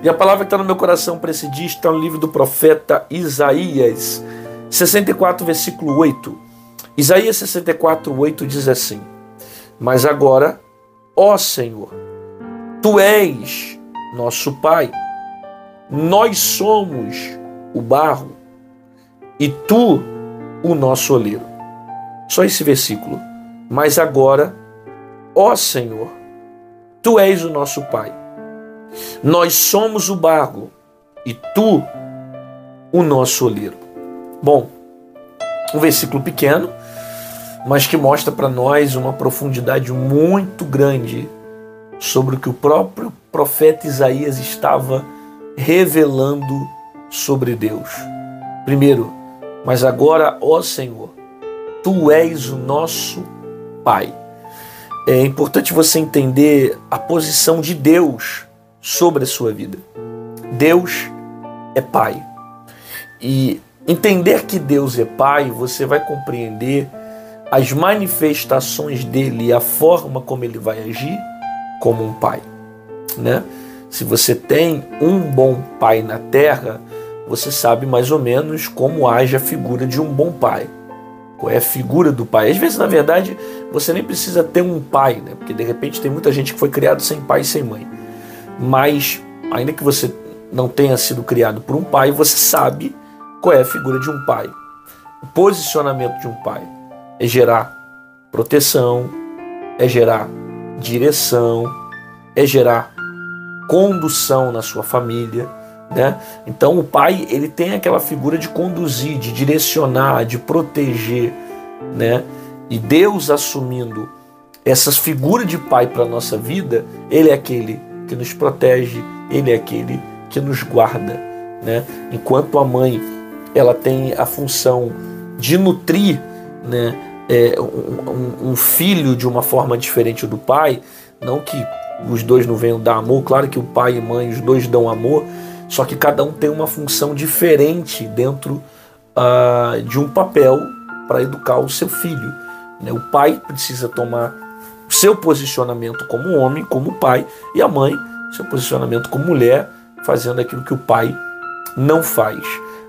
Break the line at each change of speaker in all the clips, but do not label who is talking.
E a palavra que está no meu coração para esse dia está no livro do profeta Isaías 64, versículo 8. Isaías 64, 8 diz assim: mas agora, ó Senhor, Tu és nosso Pai, nós somos o barro e Tu o nosso oleiro. Só esse versículo. Mas agora, ó Senhor, Tu és o nosso Pai, nós somos o barro e Tu o nosso oleiro. Bom, um versículo pequeno, mas que mostra para nós uma profundidade muito grande sobre o que o próprio profeta Isaías estava revelando sobre Deus. Primeiro, mas agora, ó Senhor, Tu és o nosso Pai. É importante você entender a posição de Deus sobre a sua vida. Deus é Pai. E entender que Deus é Pai, você vai compreender as manifestações dele e a forma como ele vai agir como um pai, né? Se você tem um bom pai na terra, você sabe mais ou menos como age a figura de um bom pai. Qual é a figura do pai? Às vezes, na verdade, você nem precisa ter um pai, né? Porque de repente tem muita gente que foi criado sem pai e sem mãe. Mas, ainda que você não tenha sido criado por um pai, você sabe qual é a figura de um pai. O posicionamento de um pai é gerar proteção, é gerar direção, é gerar condução na sua família, né? Então o pai, ele tem aquela figura de conduzir, de direcionar, de proteger, né? E Deus assumindo essas figuras de pai para a nossa vida, ele é aquele que nos protege, ele é aquele que nos guarda, né? Enquanto a mãe, ela tem a função de nutrir, né, um filho de uma forma diferente do pai, não que os dois não venham dar amor, claro que o pai e mãe, os dois dão amor, só que cada um tem uma função diferente dentro de um papel para educar o seu filho, né? O pai precisa tomar o seu posicionamento como homem, como pai, e a mãe, seu posicionamento como mulher, fazendo aquilo que o pai não faz,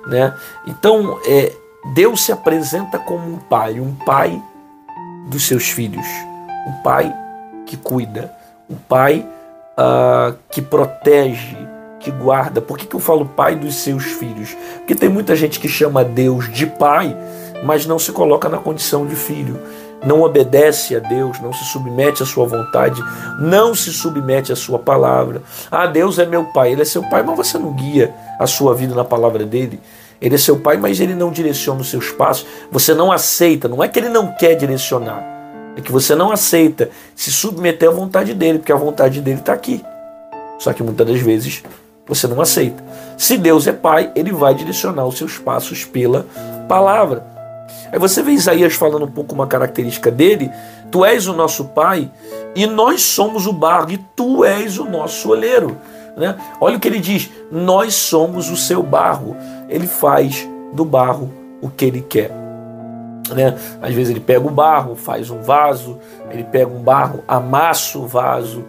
né? Então, Deus se apresenta como um pai dos seus filhos, um pai que cuida, um pai que protege, que guarda. Por que eu falo pai dos seus filhos? Porque tem muita gente que chama Deus de pai, mas não se coloca na condição de filho, não obedece a Deus, não se submete à sua vontade, não se submete à sua palavra. Ah, Deus é meu pai, ele é seu pai, mas você não guia a sua vida na palavra dele. Ele é seu pai, mas ele não direciona os seus passos. Você não aceita, não é que ele não quer direcionar, é que você não aceita se submeter à vontade dele, porque a vontade dele está aqui. Só que muitas das vezes você não aceita. Se Deus é pai, ele vai direcionar os seus passos pela palavra. Aí você vê Isaías falando um pouco uma característica dele: Tu és o nosso pai e nós somos o barro e tu és o nosso oleiro, né? Olha o que ele diz: nós somos o seu barro. Ele faz do barro o que ele quer, né? Às vezes ele pega o barro, faz um vaso, ele pega um barro, amassa o vaso,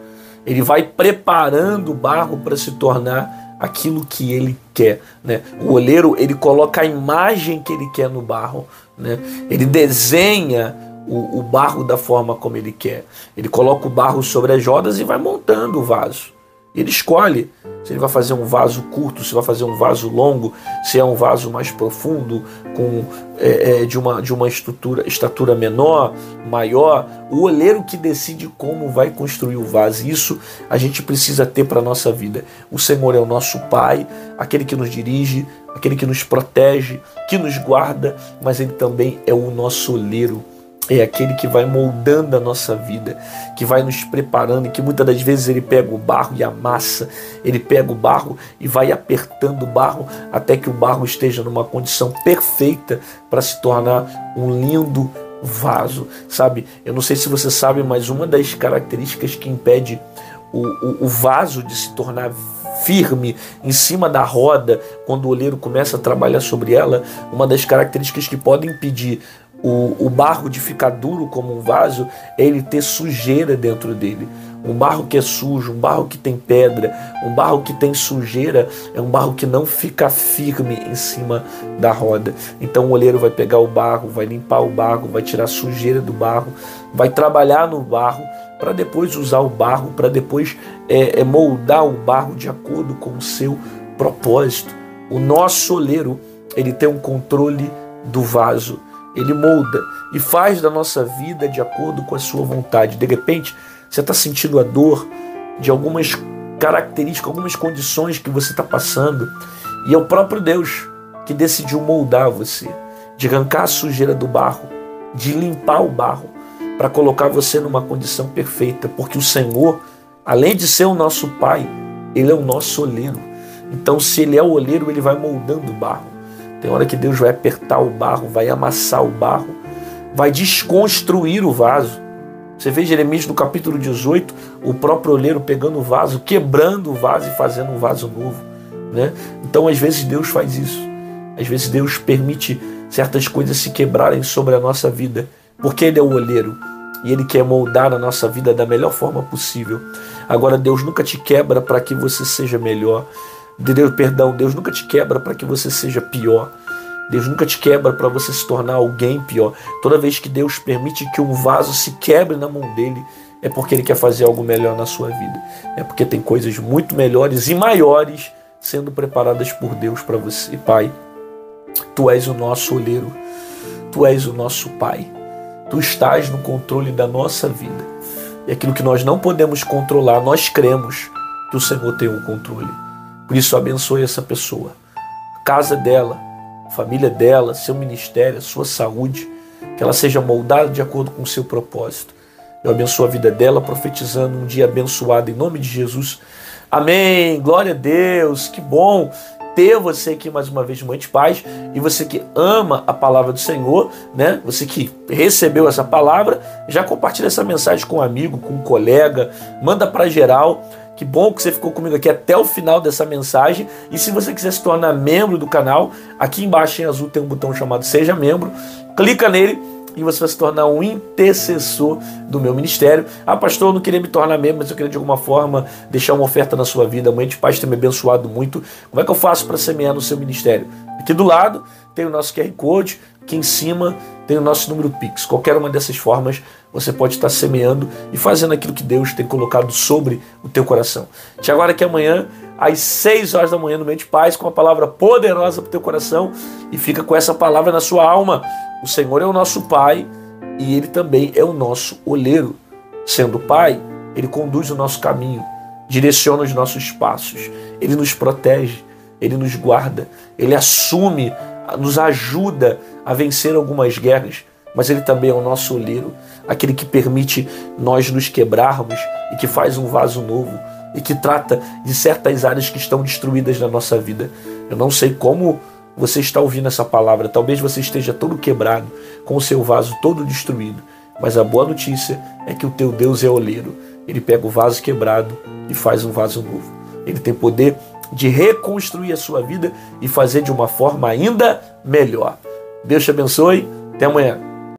ele vai preparando o barro para se tornar aquilo que ele quer, né? O oleiro, ele coloca a imagem que ele quer no barro, né? Ele desenha o barro da forma como ele quer. Ele coloca o barro sobre as rodas e vai montando o vaso. Ele escolhe se ele vai fazer um vaso curto, se vai fazer um vaso longo, se é um vaso mais profundo, de uma estatura menor, maior. O oleiro que decide como vai construir o vaso. Isso a gente precisa ter para a nossa vida. O Senhor é o nosso Pai, aquele que nos dirige, aquele que nos protege, que nos guarda, mas Ele também é o nosso oleiro. É aquele que vai moldando a nossa vida, que vai nos preparando, e que muitas das vezes ele pega o barro e amassa, ele pega o barro e vai apertando o barro até que o barro esteja numa condição perfeita para se tornar um lindo vaso, sabe? Eu não sei se você sabe, mas uma das características que impede o vaso de se tornar firme em cima da roda, quando o oleiro começa a trabalhar sobre ela, uma das características que podem impedir o barro de ficar duro como um vaso é ele ter sujeira dentro dele. Um barro que é sujo, um barro que tem pedra, um barro que tem sujeira, é um barro que não fica firme em cima da roda. Então o oleiro vai pegar o barro, vai limpar o barro, vai tirar a sujeira do barro, vai trabalhar no barro, para depois usar o barro, para depois moldar o barro de acordo com o seu propósito. O nosso oleiro, ele tem um controle do vaso, ele molda e faz da nossa vida de acordo com a sua vontade. De repente, você está sentindo a dor de algumas características, algumas condições que você está passando, e é o próprio Deus que decidiu moldar você, de arrancar a sujeira do barro, de limpar o barro, para colocar você numa condição perfeita, porque o Senhor, além de ser o nosso Pai, Ele é o nosso oleiro. Então, se Ele é o oleiro, Ele vai moldando o barro. Tem hora que Deus vai apertar o barro, vai amassar o barro, vai desconstruir o vaso. Você vê Jeremias no capítulo 18, o próprio oleiro pegando o vaso, quebrando o vaso e fazendo um vaso novo, né? Então, às vezes, Deus faz isso. Às vezes, Deus permite certas coisas se quebrarem sobre a nossa vida, porque Ele é o oleiro e Ele quer moldar a nossa vida da melhor forma possível. Agora, Deus nunca te quebra para que você seja melhor. Deus nunca te quebra para que você seja pior. Deus nunca te quebra para você se tornar alguém pior. Toda vez que Deus permite que um vaso se quebre na mão dele, é porque Ele quer fazer algo melhor na sua vida. É porque tem coisas muito melhores e maiores sendo preparadas por Deus para você. Pai, Tu és o nosso oleiro, Tu és o nosso Pai. Tu estás no controle da nossa vida. E aquilo que nós não podemos controlar, nós cremos que o Senhor tem o controle. Por isso, abençoe essa pessoa, a casa dela, a família dela, seu ministério, a sua saúde, que ela seja moldada de acordo com o seu propósito. Eu abençoo a vida dela, profetizando um dia abençoado em nome de Jesus. Amém. Glória a Deus. Que bom ter você aqui mais uma vez no Momento de Paz, e você que ama a palavra do Senhor, né? Você que recebeu essa palavra, já compartilha essa mensagem com um amigo, com um colega, manda para geral. Que bom que você ficou comigo aqui até o final dessa mensagem. E se você quiser se tornar membro do canal, aqui embaixo em azul tem um botão chamado Seja Membro. Clica nele e você vai se tornar um intercessor do meu ministério. Ah, pastor, eu não queria me tornar membro, mas eu queria de alguma forma deixar uma oferta na sua vida. A Mãe de Paz tem me abençoado muito. Como é que eu faço para semear no seu ministério? Aqui do lado tem o nosso QR Code, aqui em cima tem o nosso número Pix. Qualquer uma dessas formas você pode estar semeando e fazendo aquilo que Deus tem colocado sobre o teu coração. Te aguardo aqui amanhã, às 6 horas da manhã, no Momento de Paz, com uma palavra poderosa para o teu coração, e fica com essa palavra na sua alma. O Senhor é o nosso Pai e Ele também é o nosso oleiro. Sendo Pai, Ele conduz o nosso caminho, direciona os nossos passos, Ele nos protege, Ele nos guarda, Ele assume, nos ajuda a vencer algumas guerras, mas Ele também é o nosso oleiro, aquele que permite nós nos quebrarmos e que faz um vaso novo e que trata de certas áreas que estão destruídas na nossa vida. Eu não sei como você está ouvindo essa palavra, talvez você esteja todo quebrado, com o seu vaso todo destruído, mas a boa notícia é que o teu Deus é oleiro. Ele pega o vaso quebrado e faz um vaso novo. Ele tem poder de reconstruir a sua vida e fazer de uma forma ainda melhor. Deus te abençoe, até amanhã.